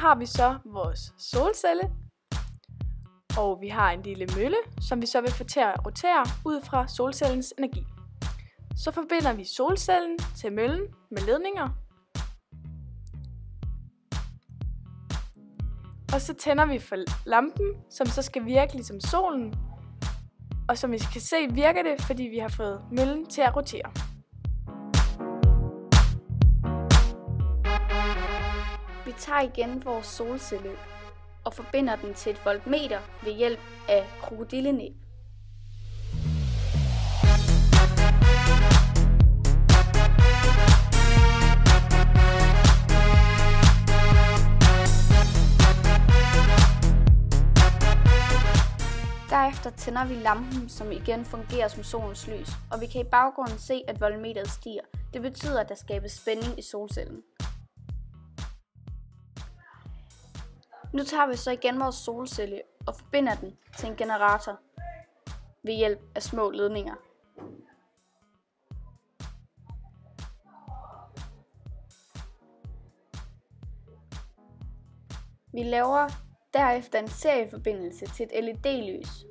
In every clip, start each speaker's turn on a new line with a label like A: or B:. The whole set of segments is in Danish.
A: har vi så vores solcelle, og vi har en lille mølle, som vi så vil få til at rotere ud fra solcellens energi. Så forbinder vi solcellen til møllen med ledninger, og så tænder vi for lampen, som så skal virke ligesom solen, og som I kan se virker det, fordi vi har fået møllen til at rotere.
B: Vi tager igen vores solcelle og forbinder den til et voltmeter ved hjælp af krokodillenæb. Derefter tænder vi lampen, som igen fungerer som solens lys, og vi kan i baggrunden se, at voltmeteret stiger. Det betyder, at der skabes spænding i solcellen. Nu tager vi så igen vores solcelle og forbinder den til en generator ved hjælp af små ledninger. Vi laver derefter en serieforbindelse til et LED-lys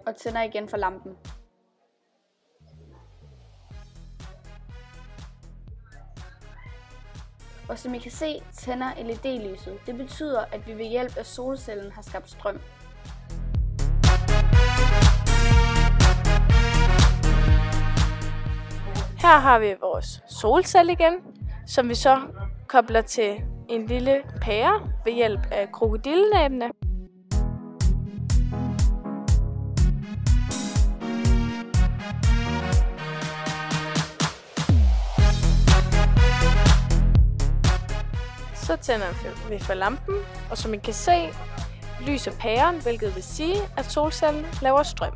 B: og tænder igen for lampen. Og som I kan se, tænder LED-lyset. Det betyder, at vi ved hjælp af solcellen har skabt strøm.
A: Her har vi vores solcelle igen, som vi så kobler til en lille pære ved hjælp af krokodillenæbene. Så tænder vi for lampen, og som I kan se, lyser pæren, hvilket vil sige, at solcellen laver strøm.